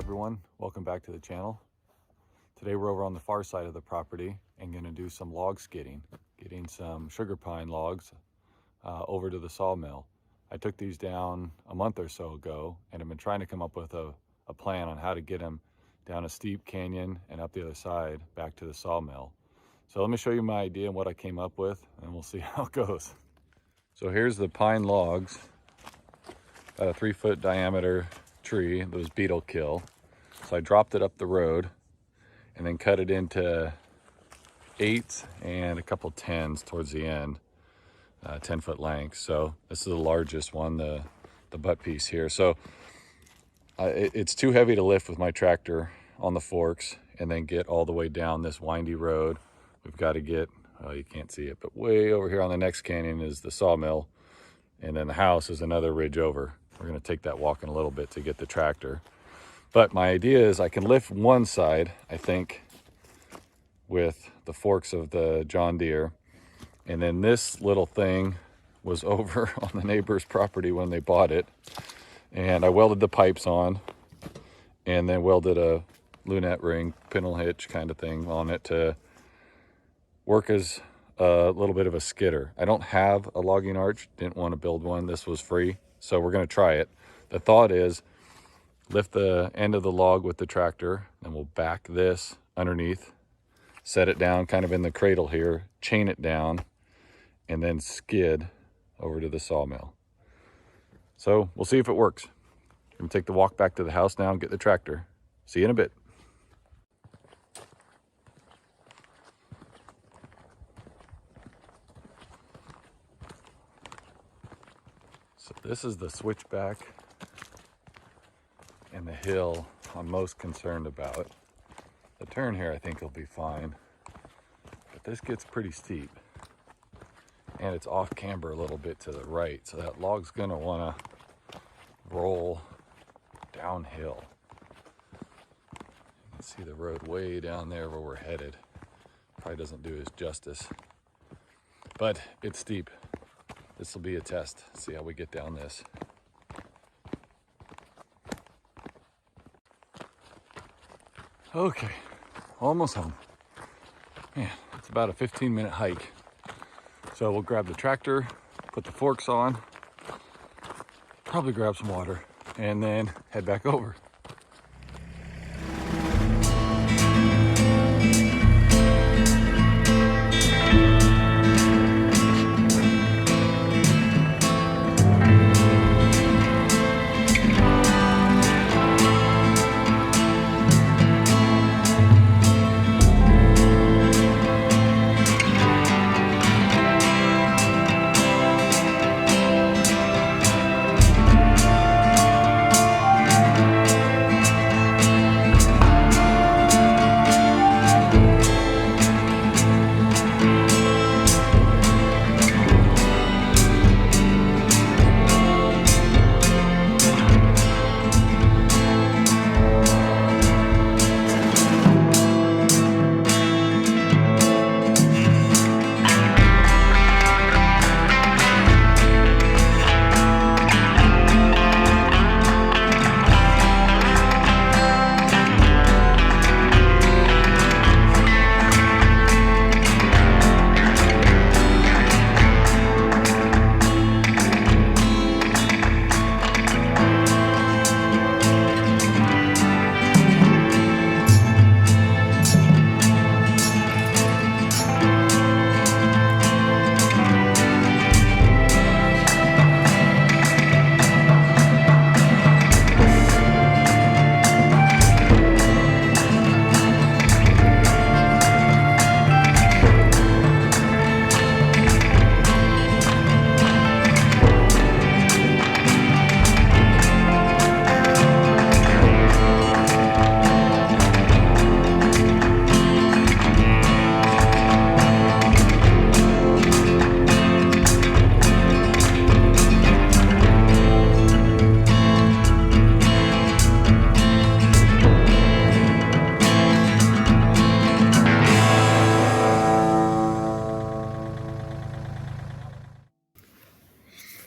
everyone, welcome back to the channel. Today we're over on the far side of the property and going to do some log skidding, getting some sugar pine logs over to the sawmill. I took these down a month or so ago and have been trying to come up with a plan on how to get them down a steep canyon and up the other side back to the sawmill. So let me show you my idea and what I came up with, and we'll see how it goes. So here's the pine logs, about a 3-foot diameter tree that was beetle kill. So I dropped it up the road and then cut it into 8s and a couple 10s towards the end, 10-foot length. So this is the largest one, the butt piece here. So it's too heavy to lift with my tractor on the forks and then get all the way down this windy road. We've got to get, you can't see it, but way over here on the next canyon is the sawmill, and then the house is another ridge over. We're going to take that walk in a little bit to get the tractor. But my idea is I can lift one side, I think, with the forks of the John Deere. And then this little thing was over on the neighbor's property when they bought it. And I welded the pipes on and then welded a lunette ring, pintle hitch kind of thing on it to work as a little bit of a skidder. I don't have a logging arch, didn't want to build one. This was free, so we're going to try it. The thought is lift the end of the log with the tractor, then we'll back this underneath, set it down kind of in the cradle here, chain it down, and then skid over to the sawmill. So we'll see if it works. I'm going to take the walk back to the house now and get the tractor. See you in a bit. So this is the switchback and the hill I'm most concerned about. The turn here I think will be fine, but this gets pretty steep and it's off camber a little bit to the right, so that log's gonna wanna roll downhill. You can see the road way down there where we're headed. Probably doesn't do it justice, but it's steep. This will be a test, see how we get down this. Okay, almost home. Man, it's about a 15-minute hike. So we'll grab the tractor, put the forks on, probably grab some water, and then head back over.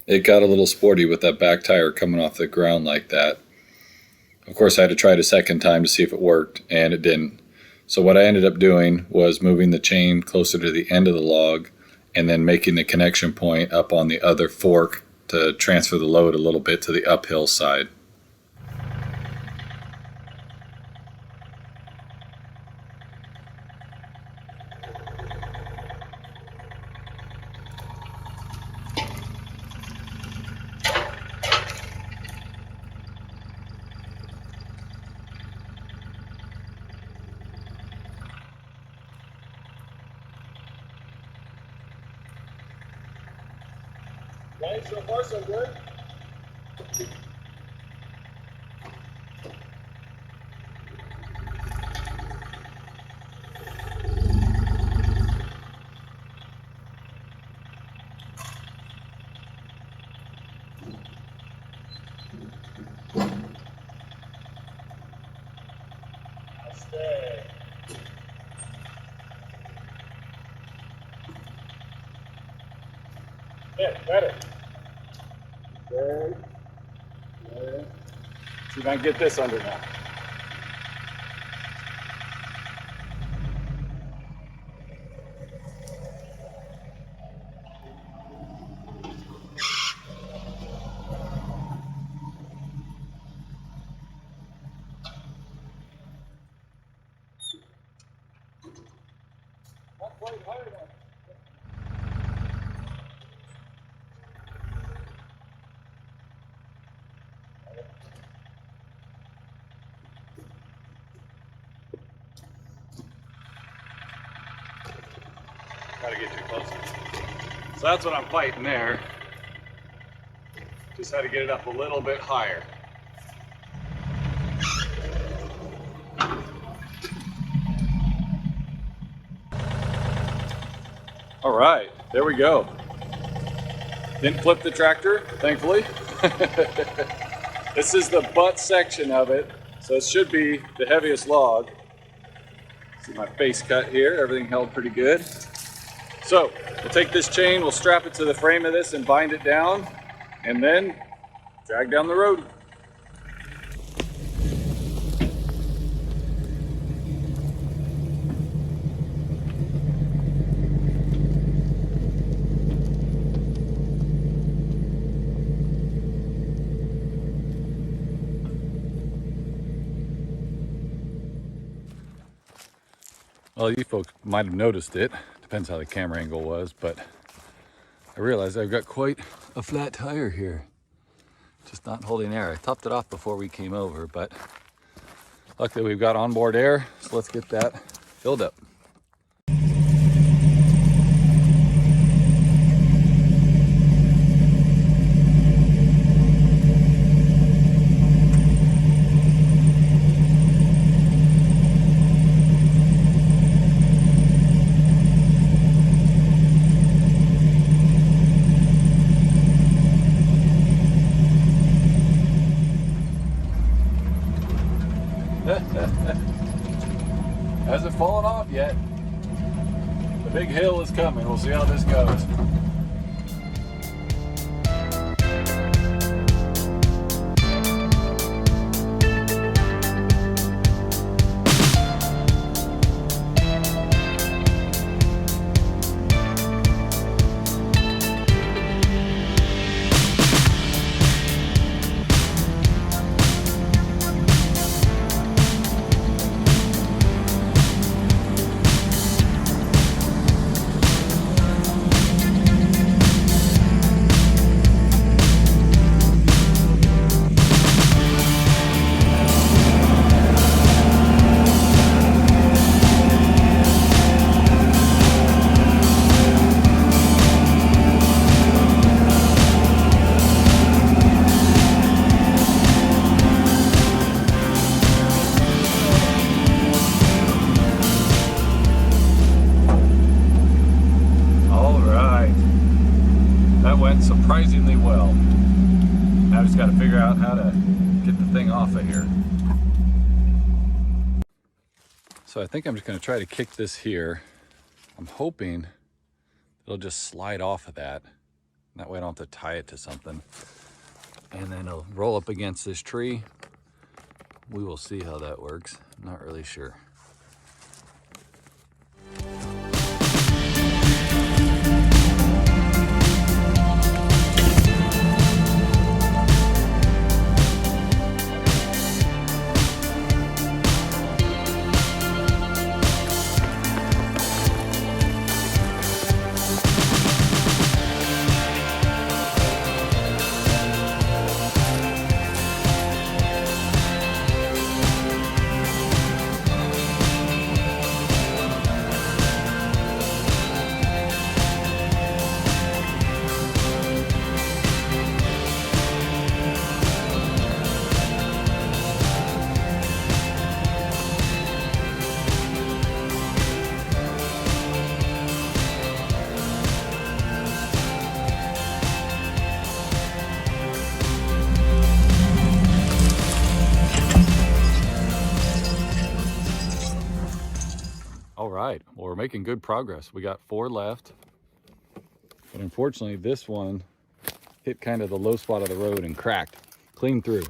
It got a little sporty with that back tire coming off the ground like that. Of course, I had to try it a second time to see if it worked, and it didn't. So what I ended up doing was moving the chain closer to the end of the log and then making the connection point up on the other fork to transfer the load a little bit to the uphill side. Okay, so far so good. Stay. Yeah, better. Good. Good. See if I can get this under now. Not quite hard enough. Gotta get too close. So that's what I'm fighting there. Just had to get it up a little bit higher. All right, there we go. Didn't flip the tractor, thankfully. This is the butt section of it, so it should be the heaviest log. See my face cut here, everything held pretty good. So we'll take this chain, we'll strap it to the frame of this and bind it down, and then drag down the road. Well, you folks might have noticed it. Depends how the camera angle was, but I realized I've got quite a flat tire here. Just not holding air. I topped it off before we came over, but luckily we've got onboard air, so let's get that filled up. Hasn't fallen off yet. The big hill is coming. We'll see how this goes. Surprisingly well. Now I just got to figure out how to get the thing off of here. So I think I'm just going to try to kick this here. I'm hoping it'll just slide off of that. That way I don't have to tie it to something. And then it'll roll up against this tree. We will see how that works. I'm not really sure. All right, well, we're making good progress. We got 4 left, but unfortunately this one hit kind of the low spot of the road and cracked clean through.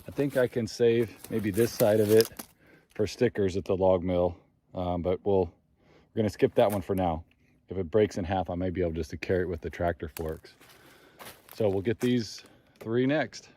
I think I can save maybe this side of it for stickers at the log mill, but we're gonna skip that one for now. If it breaks in half, I may be able just to carry it with the tractor forks. So we'll get these 3 next.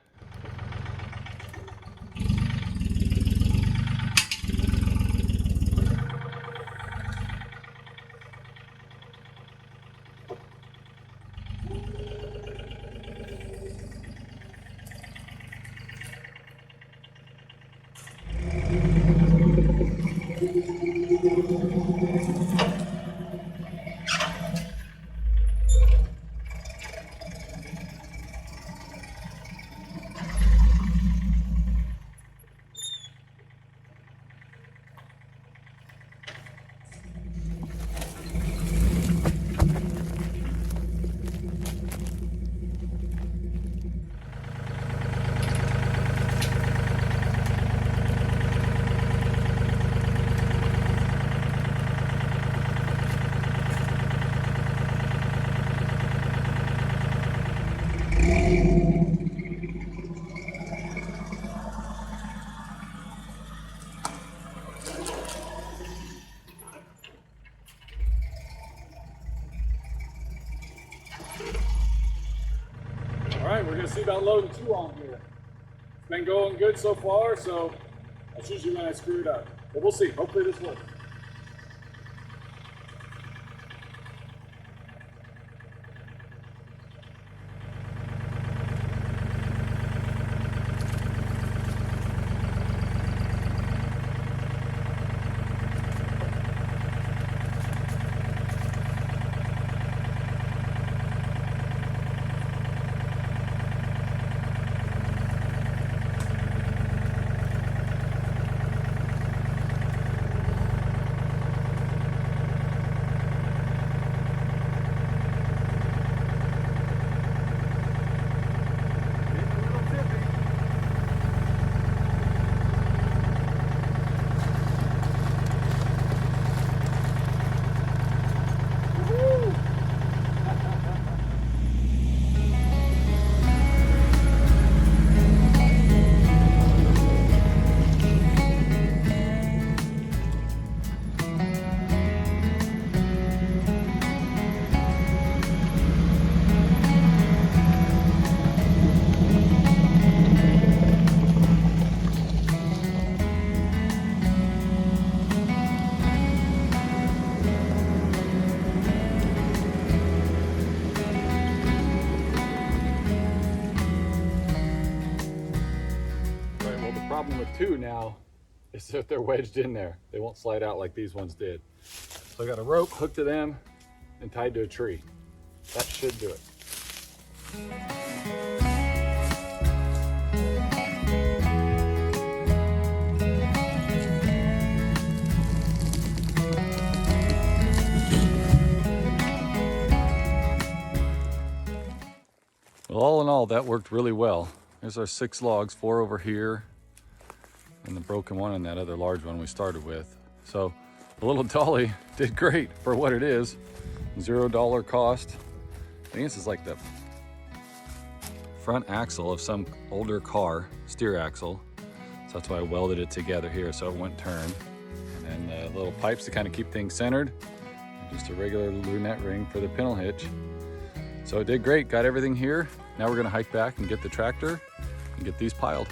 All right, we're gonna see about loading 2 on here. It's been going good so far, so that's usually when I screw it up. But we'll see, hopefully this works. Problem with 2 now is that they're wedged in there. They won't slide out like these ones did. So I got a rope hooked to them and tied to a tree. That should do it. Well, all in all, that worked really well. There's our 6 logs, 4 over here, and the broken one and that other large one we started with. So the little dolly did great for what it is. $0 cost. I think this is like the front axle of some older car, steer axle. So that's why I welded it together here so it wouldn't turn. And then little pipes to kind of keep things centered. And just a regular lunette ring for the pintle hitch. So it did great, got everything here. Now we're gonna hike back and get the tractor and get these piled.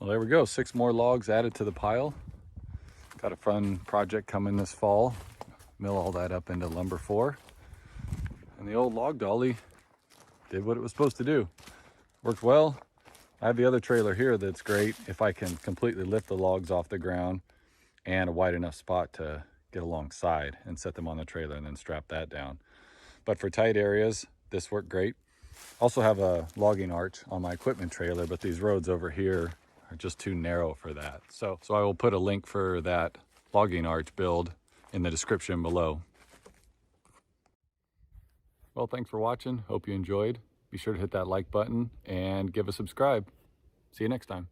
Well, there we go, 6 more logs added to the pile. Got a fun project coming this fall. Mill all that up into lumber 4. And the old log dolly did what it was supposed to do. Worked well. I have the other trailer here that's great if I can completely lift the logs off the ground and a wide enough spot to get alongside and set them on the trailer and then strap that down. But for tight areas, this worked great. Also have a logging arch on my equipment trailer, but these roads over here are just too narrow for that. So I will put a link for that logging arch build in the description below. Well, thanks for watching. Hope you enjoyed. Be sure to hit that like button and give a subscribe. See you next time.